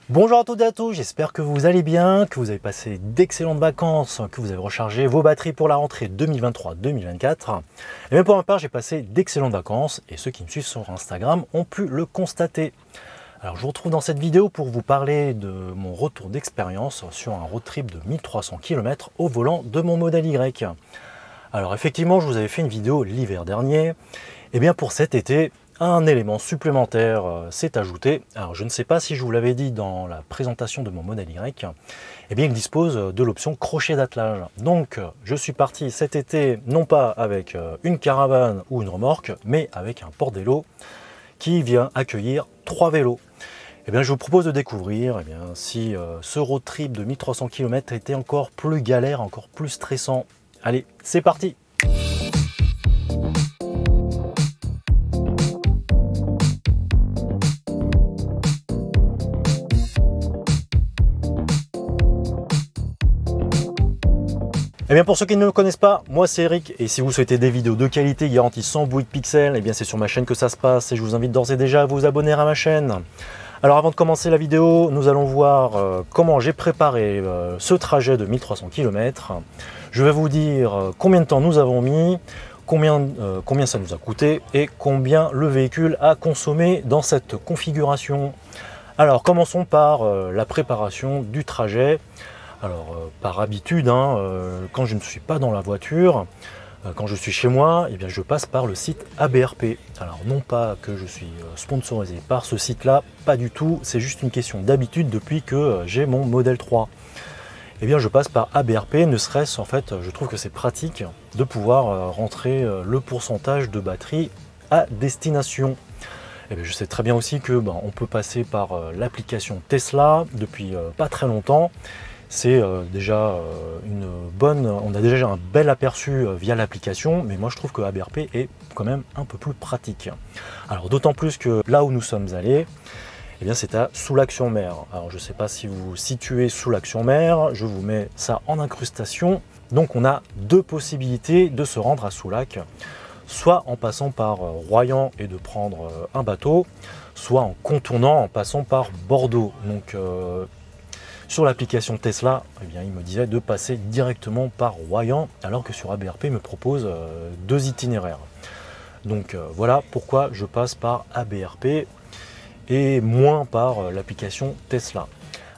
Bonjour à toutes et à tous, j'espère que vous allez bien, que vous avez passé d'excellentes vacances, que vous avez rechargé vos batteries pour la rentrée 2023-2024. Et bien pour ma part, j'ai passé d'excellentes vacances et ceux qui me suivent sur Instagram ont pu le constater. Alors je vous retrouve dans cette vidéo pour vous parler de mon retour d'expérience sur un road trip de 1300 km au volant de mon modèle Y. Alors effectivement, je vous avais fait une vidéo l'hiver dernier. Et bien pour cet été, un élément supplémentaire s'est ajouté. Alors je ne sais pas si je vous l'avais dit dans la présentation de mon modèle Y, eh bien il dispose de l'option crochet d'attelage. Donc je suis parti cet été non pas avec une caravane ou une remorque, mais avec un porte-vélo qui vient accueillir 3 vélos. Eh bien je vous propose de découvrir si ce road trip de 1300 km était encore plus galère, encore plus stressant. Allez, c'est parti! Eh bien pour ceux qui ne me connaissent pas, moi c'est Eric et si vous souhaitez des vidéos de qualité garanties sans bruit de pixels, eh bien c'est sur ma chaîne que ça se passe et je vous invite d'ores et déjà à vous abonner à ma chaîne. Alors avant de commencer la vidéo, nous allons voir comment j'ai préparé ce trajet de 1300 km. Je vais vous dire combien de temps nous avons mis, combien ça nous a coûté et combien le véhicule a consommé dans cette configuration. Alors commençons par la préparation du trajet. Alors par habitude, quand je ne suis pas dans la voiture, quand je suis chez moi, eh bien, je passe par le site ABRP. Alors non pas que je suis sponsorisé par ce site-là, pas du tout, c'est juste une question d'habitude depuis que j'ai mon modèle 3. Eh bien je passe par ABRP, ne serait-ce en fait, je trouve que c'est pratique de pouvoir rentrer le pourcentage de batterie à destination. Eh bien, je sais très bien aussi que on peut passer par l'application Tesla depuis pas très longtemps. C'est déjà une bonne, on a déjà un bel aperçu via l'application, mais moi je trouve que ABRP est quand même un peu plus pratique. Alors d'autant plus que là où nous sommes allés, eh bien c'est à Soulac-sur-Mer. Alors je ne sais pas si vous vous situez Soulac-sur-Mer, je vous mets ça en incrustation. Donc on a deux possibilités de se rendre à Soulac, soit en passant par Royan et de prendre un bateau, soit en contournant en passant par Bordeaux. Donc sur l'application Tesla, eh bien, il me disait de passer directement par Royan, alors que sur ABRP, il me propose deux itinéraires. Donc voilà pourquoi je passe par ABRP et moins par l'application Tesla.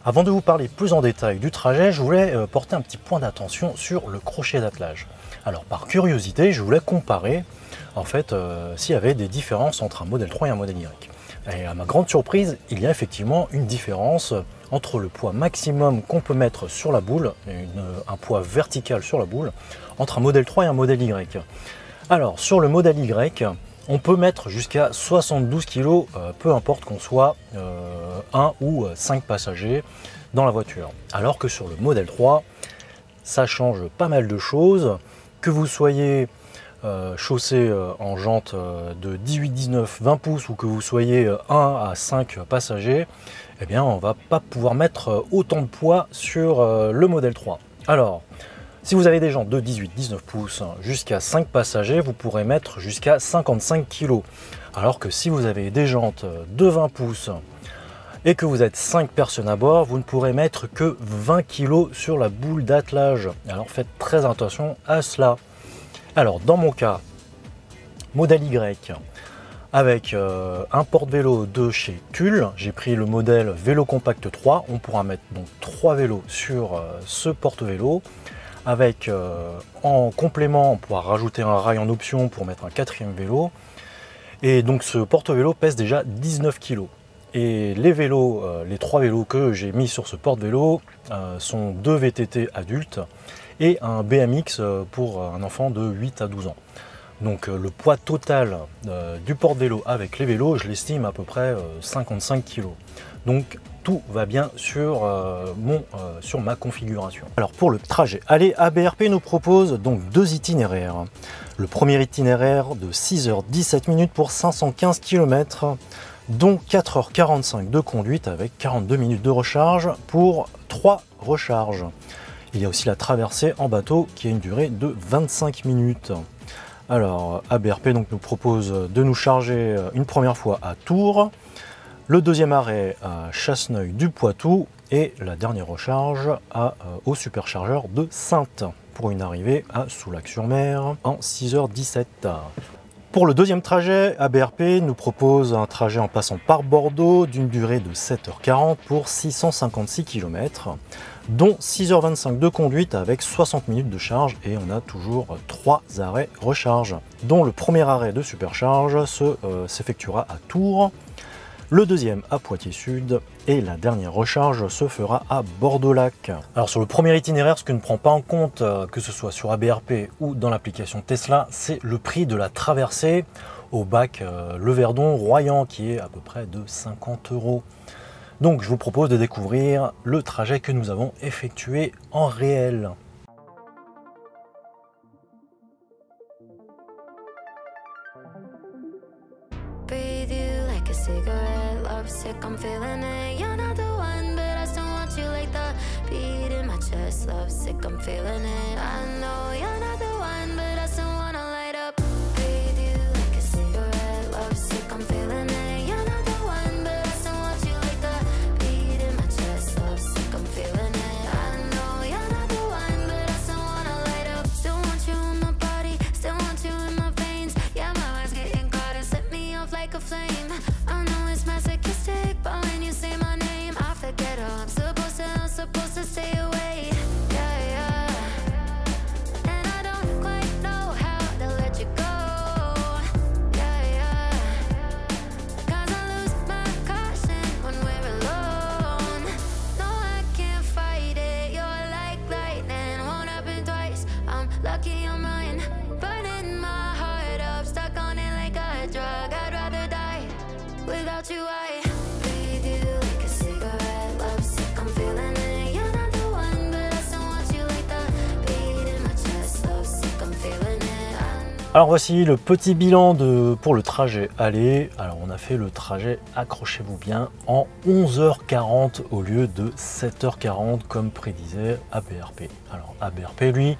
Avant de vous parler plus en détail du trajet, je voulais porter un petit point d'attention sur le crochet d'attelage. Alors par curiosité, je voulais comparer en fait s'il y avait des différences entre un modèle 3 et un modèle Y. Et à ma grande surprise, il y a effectivement une différence entre le poids maximum qu'on peut mettre sur la boule, un poids vertical sur la boule, entre un modèle 3 et un modèle Y. Alors sur le modèle Y, on peut mettre jusqu'à 72 kg, peu importe qu'on soit 1 ou 5 passagers dans la voiture. Alors que sur le modèle 3, ça change pas mal de choses, que vous soyez chaussé en jante de 18, 19, 20 pouces ou que vous soyez 1 à 5 passagers, eh bien on va pas pouvoir mettre autant de poids sur le modèle 3. Alors, si vous avez des jantes de 18, 19 pouces jusqu'à 5 passagers, vous pourrez mettre jusqu'à 55 kg. Alors que si vous avez des jantes de 20 pouces et que vous êtes 5 personnes à bord, vous ne pourrez mettre que 20 kg sur la boule d'attelage. Alors faites très attention à cela. Alors dans mon cas, modèle Y avec un porte-vélo de chez Tulle, j'ai pris le modèle Vélo Compact 3, on pourra mettre donc 3 vélos sur ce porte-vélo. Avec en complément, on pourra rajouter un rail en option pour mettre un 4e vélo. Et donc ce porte-vélo pèse déjà 19 kg. Et les vélos, les 3 vélos que j'ai mis sur ce porte-vélo sont 2 VTT adultes et un BMX pour un enfant de 8 à 12 ans. Donc le poids total du porte-vélo avec les vélos, je l'estime à peu près 55 kg. Donc tout va bien sur, sur ma configuration. Alors pour le trajet, allez, ABRP nous propose donc deux itinéraires. Le premier itinéraire de 6h17 pour 515 km, dont 4h45 de conduite avec 42 minutes de recharge pour 3 recharges. Il y a aussi la traversée en bateau qui a une durée de 25 minutes. Alors ABRP donc nous propose de nous charger une première fois à Tours, Le deuxième arrêt à Chasseneuil du Poitou et la dernière recharge au superchargeur de Saintes pour une arrivée à Soulac-sur-Mer en 6h17. Pour le deuxième trajet, ABRP nous propose un trajet en passant par Bordeaux d'une durée de 7h40 pour 656 km, dont 6h25 de conduite avec 60 minutes de charge, et on a toujours 3 arrêts recharge, dont le premier arrêt de supercharge s'effectuera à Tours, le deuxième à Poitiers-Sud et la dernière recharge se fera à Bordeaux-Lac. Alors sur le premier itinéraire, ce que ne prend pas en compte, que ce soit sur ABRP ou dans l'application Tesla, c'est le prix de la traversée au bac Le Verdon-Royan qui est à peu près de 50 €. Donc je vous propose de découvrir le trajet que nous avons effectué en réel. Sick, I'm feeling it. You're not the one, but I still want you like the beat in my chest. Love sick, I'm feeling it. I know you're not the one, but I still wanna light up. Breathe you like a cigarette. Love sick, I'm feeling it. You're not the one, but I still want you like the beat in my chest. Love sick, I'm feeling it. I know you're not the one, but I still wanna light up. Still want you in my body, still want you in my veins. Yeah, my mind's getting caught and set me off like a flame. I know it's masochistic, but when you say my name, I forget how I'm supposed to stay away. Yeah, yeah. And I don't quite know how to let you go. Yeah, yeah. 'Cause I lose my caution when we're alone. No, I can't fight it. You're like lightning, won't happen twice. I'm lucky I'm mine, burning my heart up, stuck on it like a drug. I'd rather die without you. I breathe you like a cigarette. Love sick, I'm feeling it. You're not the one, but I still want you like the beat in my chest. Love sick, I'm feeling it. Alors voici le petit bilan pour le trajet aller. Alors on a fait le trajet, accrochez-vous bien, en 11h40 au lieu de 7h40 comme prédisait ABRP. Alors ABRP lui,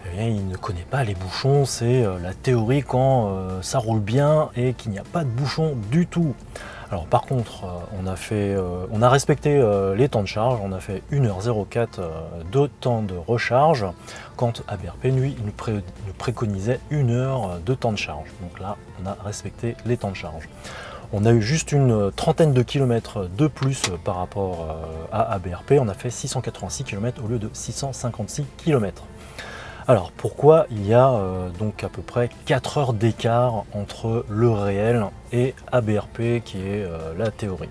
eh bien, il ne connaît pas les bouchons, c'est la théorie quand ça roule bien et qu'il n'y a pas de bouchons du tout. Alors par contre, on a respecté les temps de charge, on a fait 1h04 de temps de recharge, quand ABRP, lui, il nous préconisait 1 heure de temps de charge. Donc là, on a respecté les temps de charge. On a eu juste une trentaine de kilomètres de plus par rapport à ABRP, on a fait 686 km au lieu de 656 km. Alors pourquoi il y a donc à peu près 4 heures d'écart entre le réel et ABRP qui est la théorie?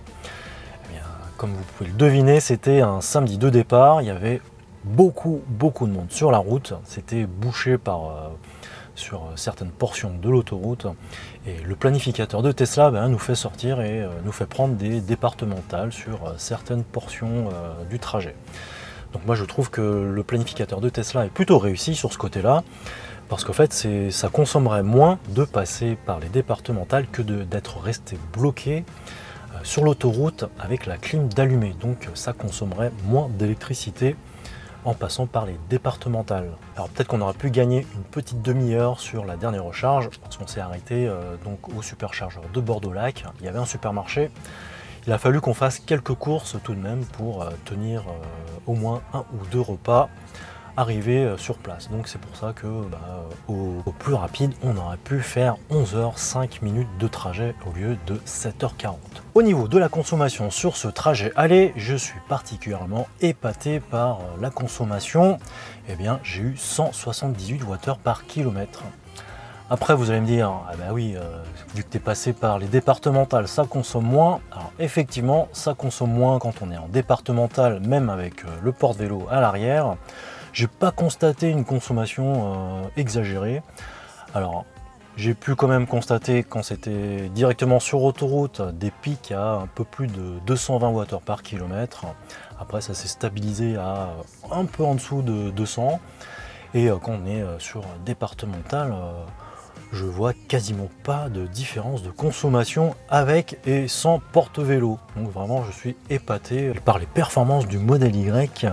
Eh bien, comme vous pouvez le deviner, c'était un samedi de départ, il y avait beaucoup de monde sur la route, c'était bouché sur certaines portions de l'autoroute, et le planificateur de Tesla nous fait sortir et nous fait prendre des départementales sur certaines portions du trajet. Donc moi je trouve que le planificateur de Tesla est plutôt réussi sur ce côté-là, parce qu'en fait ça consommerait moins de passer par les départementales que d'être resté bloqué sur l'autoroute avec la clim d'allumée. Donc ça consommerait moins d'électricité en passant par les départementales. Alors peut-être qu'on aurait pu gagner une petite demi-heure sur la dernière recharge, parce qu'on s'est arrêté donc au superchargeur de Bordeaux-Lac. Il y avait un supermarché. Il a fallu qu'on fasse quelques courses tout de même pour tenir au moins 1 ou 2 repas arrivés sur place. Donc c'est pour ça que au plus rapide, on aurait pu faire 11h05 de trajet au lieu de 7h40. Au niveau de la consommation sur ce trajet aller, je suis particulièrement épaté par la consommation. Eh bien, j'ai eu 178 Wh par kilomètre. Après vous allez me dire, ah ben oui, vu que tu es passé par les départementales, ça consomme moins. Alors effectivement, ça consomme moins quand on est en départemental, même avec le porte-vélo à l'arrière. J'ai pas constaté une consommation exagérée. Alors j'ai pu quand même constater quand c'était directement sur autoroute des pics à un peu plus de 220 Wh par kilomètre. Après ça s'est stabilisé à un peu en dessous de 200. Et quand on est sur départemental, je vois quasiment pas de différence de consommation avec et sans porte-vélo. Donc vraiment je suis épaté par les performances du modèle Y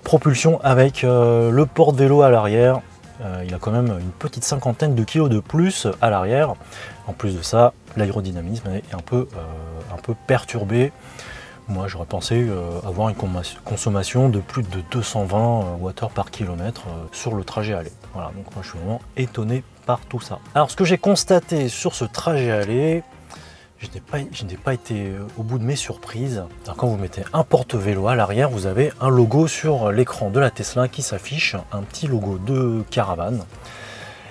propulsion avec le porte-vélo à l'arrière. Il a quand même une petite cinquantaine de kilos de plus à l'arrière. En plus de ça, l'aérodynamisme est un peu peu perturbé. Moi j'aurais pensé avoir une consommation de plus de 220 Wh par kilomètre sur le trajet aller. Voilà, donc moi je suis vraiment étonné par tout ça. Alors ce que j'ai constaté sur ce trajet aller, je n'ai pas été au bout de mes surprises. Alors, quand vous mettez un porte-vélo à l'arrière, vous avez un logo sur l'écran de la Tesla qui s'affiche, un petit logo de caravane.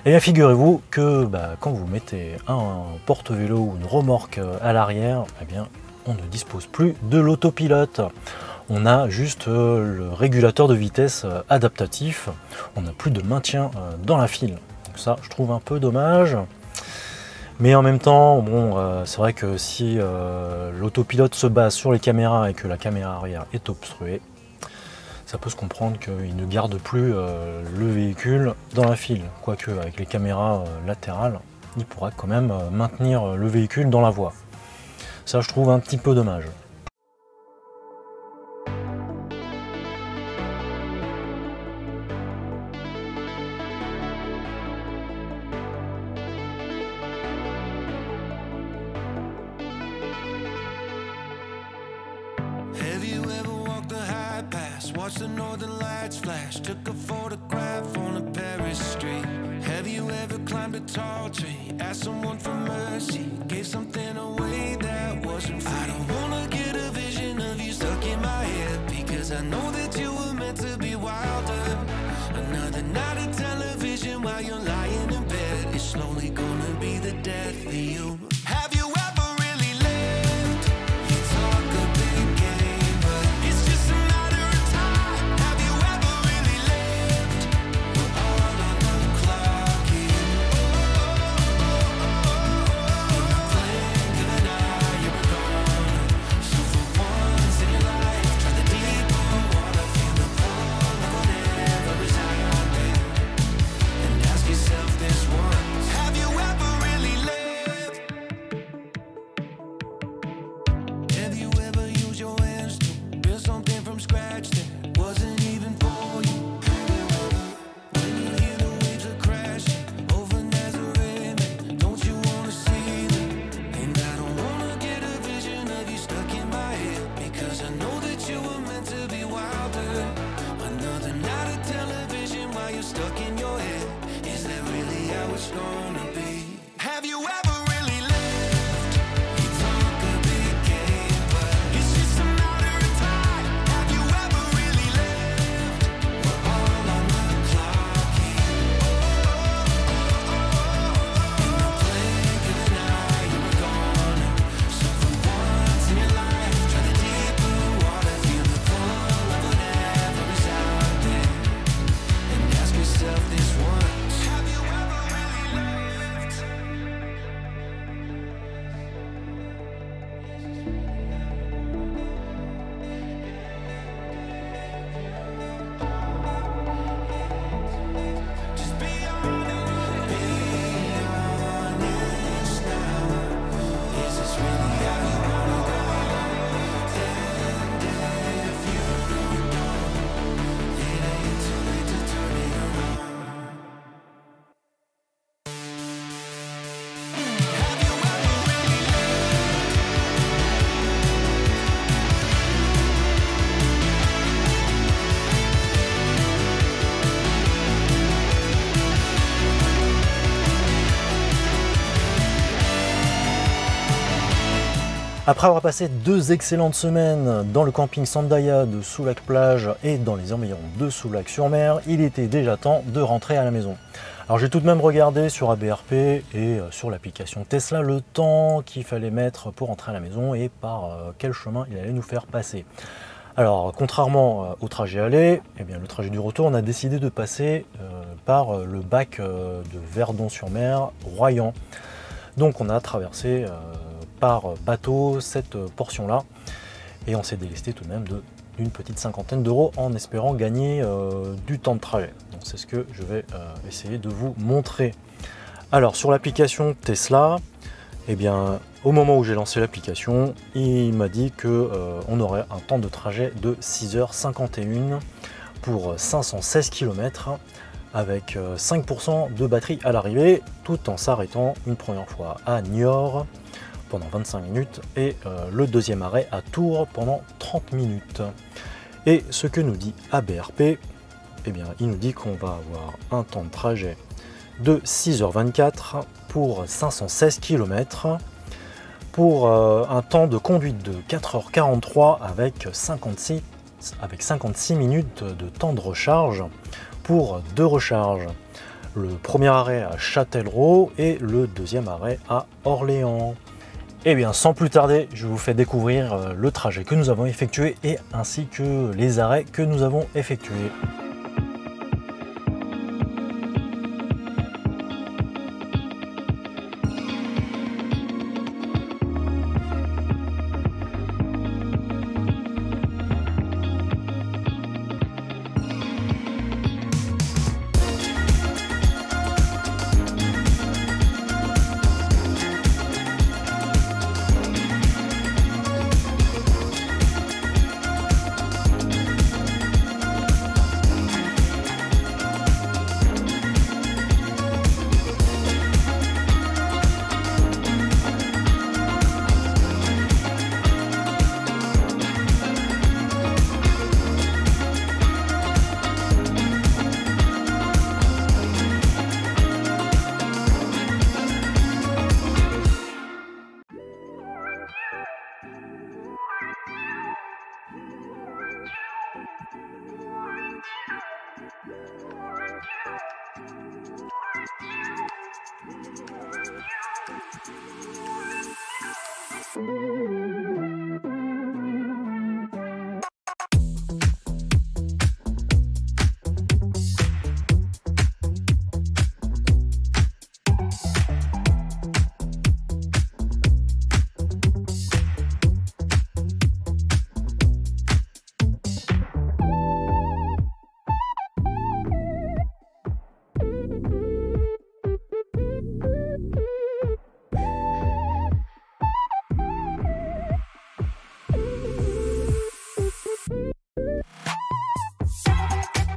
Et bien figurez-vous que quand vous mettez un porte-vélo ou une remorque à l'arrière, eh bien on ne dispose plus de l'autopilote. On a juste le régulateur de vitesse adaptatif. On n'a plus de maintien dans la file. Donc ça, je trouve un peu dommage. Mais en même temps, bon, c'est vrai que si l'autopilote se base sur les caméras et que la caméra arrière est obstruée, ça peut se comprendre qu'il ne garde plus le véhicule dans la file. Quoique, avec les caméras latérales, il pourra quand même maintenir le véhicule dans la voie. Ça, je trouve un petit peu dommage. Watch the northern lights flash, took a photograph on a Paris street. Have you ever climbed a tall tree, asked someone for mercy, gave something away that wasn't free? I don't wanna get a vision of you stuck in my head, because I know that you were meant to be wilder. Another night of television while you're lying in bed, it's slowly gonna be the death of you. Have you ever really lived? You talk a big game, but it's just a matter of time. Have you ever really lived? We're all on the clock here. In the blink of an eye, you were gone. So for once in your life, try the deeper water, feel the pull of whatever is out there, and ask yourself this once: have you ever really lived? Have you ever used your hands to build something from scratch that wasn't even for you? When you hear the waves are crashing over Nazareth, man, don't you wanna see them? And I don't wanna get a vision of you stuck in my head, because I know that you were meant to be wilder. Another night of television while you're stuck in your head. Is that really how it's gonna be? Have you ever really lived? You talk a big game, but it's just a matter of time. Have you ever really lived? We're all on the clock here. In the blink of an eye, you were gone. So for once in your life, try the deeper water, feel the pull of whatever is out there, and ask yourself this once: have you ever really lived? Just be honest, be honest now. Is this really how you wanna go? And if you don't know, it ain't too late to turn it around. Have you ever really Après avoir passé 2 excellentes semaines dans le camping Sandaia de Soulac-Plage et dans les environs de Soulac-sur-Mer, il était déjà temps de rentrer à la maison. Alors j'ai tout de même regardé sur ABRP et sur l'application Tesla le temps qu'il fallait mettre pour rentrer à la maison et par quel chemin il allait nous faire passer. Alors contrairement au trajet aller, eh bien, le trajet du retour, on a décidé de passer par le bac de Verdon-sur-Mer, Royan. Donc on a traversé par bateau cette portion-là et on s'est délesté tout de même d'une petite cinquantaine d'euros en espérant gagner du temps de trajet. Donc c'est ce que je vais essayer de vous montrer. Alors sur l'application Tesla, eh bien au moment où j'ai lancé l'application, il m'a dit que on aurait un temps de trajet de 6h51 pour 516 km avec 5% de batterie à l'arrivée, tout en s'arrêtant une première fois à Niort pendant 25 minutes et le deuxième arrêt à Tours pendant 30 minutes. Et ce que nous dit ABRP, eh bien, il nous dit qu'on va avoir un temps de trajet de 6h24 pour 516 km, pour un temps de conduite de 4h43 avec 56 minutes de temps de recharge pour 2 recharges. Le premier arrêt à Châtellerault et le deuxième arrêt à Orléans. Et bien sans plus tarder, je vous fais découvrir le trajet que nous avons effectué et ainsi que les arrêts que nous avons effectués.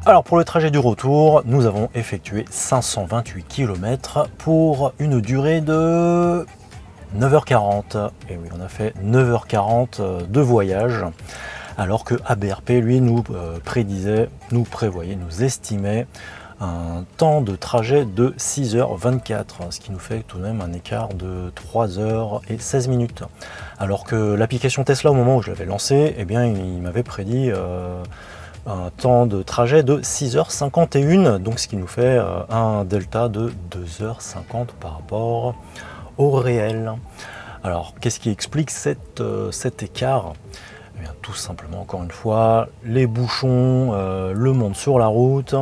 Alors pour le trajet du retour, nous avons effectué 528 km pour une durée de 9h40. Et oui, on a fait 9h40 de voyage, alors que ABRP, lui, nous prévoyait, nous estimait un temps de trajet de 6h24, ce qui nous fait tout de même un écart de 3h16 minutes. Alors que l'application Tesla, au moment où je l'avais lancé, eh bien, il m'avait prédit un temps de trajet de 6h51, donc ce qui nous fait un delta de 2h50 par rapport au réel. Alors, qu'est-ce qui explique cet écart? Eh bien, tout simplement, encore une fois, les bouchons, le monde sur la route.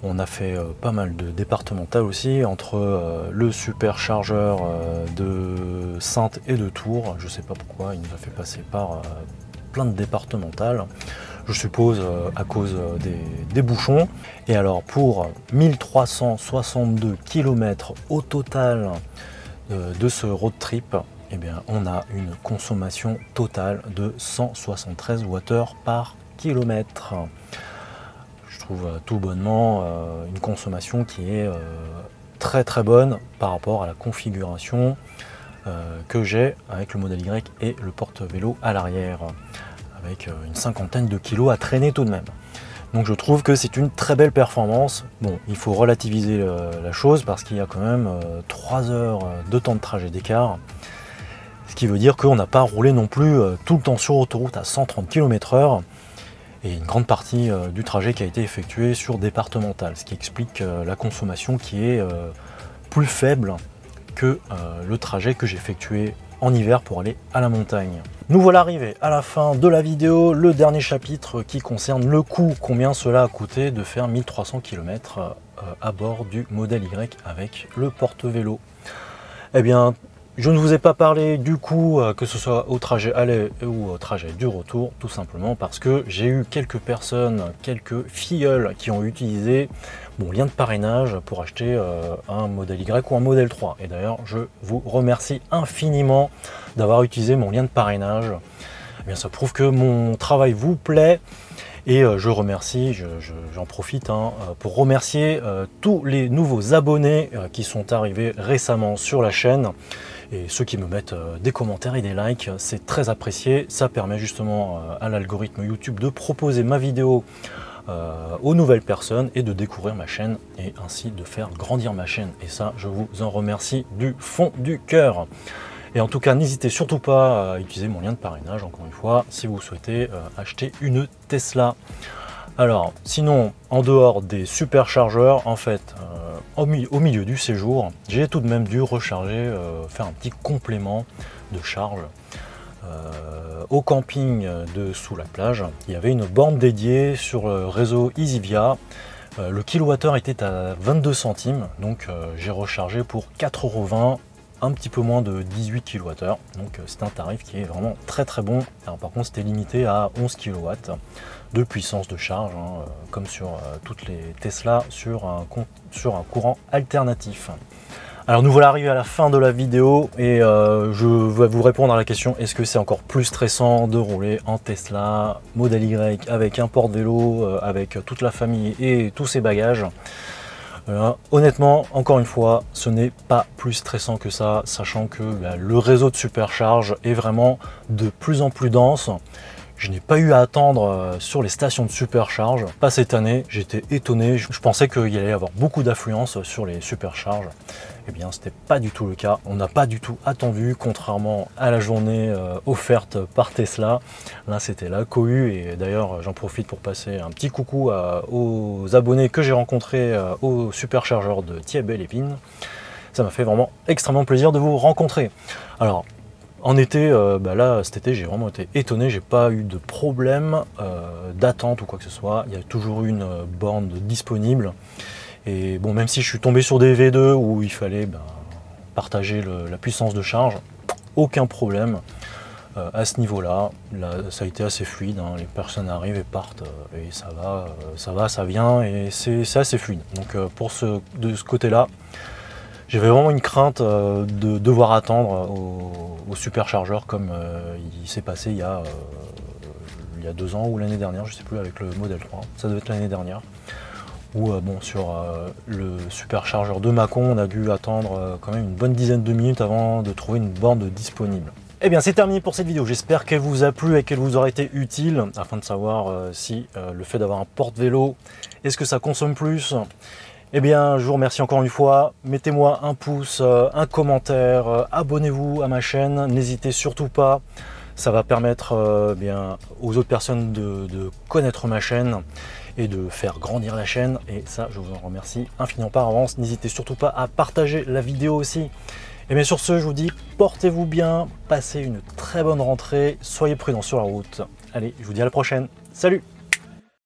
On a fait pas mal de départementales aussi, entre le superchargeur de Saintes et de Tours. Je ne sais pas pourquoi, il nous a fait passer par plein de départementales. Je suppose à cause des bouchons. Et alors pour 1362 km au total de ce road trip, eh bien, on a une consommation totale de 173 Wh par kilomètre. Je trouve tout bonnement une consommation qui est très très bonne par rapport à la configuration que j'ai avec le modèle Y et le porte-vélo à l'arrière, avec une cinquantaine de kilos à traîner tout de même. Donc je trouve que c'est une très belle performance. Bon, il faut relativiser la chose parce qu'il y a quand même 3 heures de temps de trajet d'écart, ce qui veut dire qu'on n'a pas roulé non plus tout le temps sur autoroute à 130 km/h, et une grande partie du trajet qui a été effectué sur départemental, ce qui explique la consommation qui est plus faible que le trajet que j'ai effectué en hiver pour aller à la montagne. Nous voilà arrivés à la fin de la vidéo, le dernier chapitre qui concerne le coût, combien cela a coûté de faire 1300 km à bord du modèle Y avec le porte-vélo. Eh bien, je ne vous ai pas parlé du coût, que ce soit au trajet aller ou au trajet du retour, tout simplement parce que j'ai eu quelques personnes, quelques filleuls qui ont utilisé mon lien de parrainage pour acheter un modèle Y ou un modèle 3. Et d'ailleurs, je vous remercie infiniment d'avoir utilisé mon lien de parrainage. Eh bien, ça prouve que mon travail vous plaît. Et je remercie, j'en profite pour remercier tous les nouveaux abonnés qui sont arrivés récemment sur la chaîne. Et ceux qui me mettent des commentaires et des likes, c'est très apprécié. Ça permet justement à l'algorithme YouTube de proposer ma vidéo aux nouvelles personnes et de découvrir ma chaîne et ainsi de faire grandir ma chaîne. Et ça, je vous en remercie du fond du cœur. Et en tout cas, n'hésitez surtout pas à utiliser mon lien de parrainage, encore une fois, si vous souhaitez acheter une Tesla. Alors, sinon, en dehors des superchargeurs, en fait, au milieu du séjour, j'ai tout de même dû recharger, faire un petit complément de charge. Au camping de sous la plage, il y avait une borne dédiée sur le réseau EasyVia. Le kilowattheure était à 22 centimes, donc j'ai rechargé pour 4,20 €, un petit peu moins de 18 kWh. Donc c'est un tarif qui est vraiment très très bon. Alors, par contre, c'était limité à 11 kW de puissance de charge, hein, comme sur toutes les Tesla sur un courant alternatif. Alors nous voilà arrivés à la fin de la vidéo et je vais vous répondre à la question: est-ce que c'est encore plus stressant de rouler en Tesla Model Y avec un porte-vélo, avec toute la famille et tous ses bagages? Honnêtement, encore une fois, ce n'est pas plus stressant que ça, sachant que le réseau de supercharge est vraiment de plus en plus dense. Je n'ai pas eu à attendre sur les stations de supercharge. Pas cette année, j'étais étonné. Je pensais qu'il allait y avoir beaucoup d'affluence sur les supercharges. Eh bien, ce n'était pas du tout le cas. On n'a pas du tout attendu, contrairement à la journée offerte par Tesla. Là, c'était la cohue. Et d'ailleurs, j'en profite pour passer un petit coucou aux abonnés que j'ai rencontrés au superchargeur de Thiais-Belle-Épine. Ça m'a fait vraiment extrêmement plaisir de vous rencontrer. Alors, en été, là, cet été, j'ai vraiment été étonné. J'ai pas eu de problème d'attente ou quoi que ce soit. Il y a toujours eu une borne disponible. Et bon, même si je suis tombé sur des V2 où il fallait partager la puissance de charge, aucun problème à ce niveau-là. Ça a été assez fluide, hein. Les personnes arrivent et partent et ça vient et c'est assez fluide. Donc de ce côté-là, j'avais vraiment une crainte de devoir attendre au superchargeur comme il s'est passé il y a 2 ans ou l'année dernière, je ne sais plus, avec le Model 3, ça devait être l'année dernière, où sur le superchargeur de Mâcon, on a dû attendre quand même une bonne dizaine de minutes avant de trouver une borne disponible. Eh bien, c'est terminé pour cette vidéo. J'espère qu'elle vous a plu et qu'elle vous aura été utile afin de savoir si le fait d'avoir un porte-vélo, est-ce que ça consomme plus? Eh bien, je vous remercie encore une fois. Mettez-moi un pouce, un commentaire, abonnez-vous à ma chaîne. N'hésitez surtout pas. Ça va permettre aux autres personnes de connaître ma chaîne et de faire grandir la chaîne. Et ça, je vous en remercie infiniment par avance. N'hésitez surtout pas à partager la vidéo aussi. Et bien sur ce, je vous dis, portez-vous bien, passez une très bonne rentrée, soyez prudents sur la route. Allez, je vous dis à la prochaine. Salut!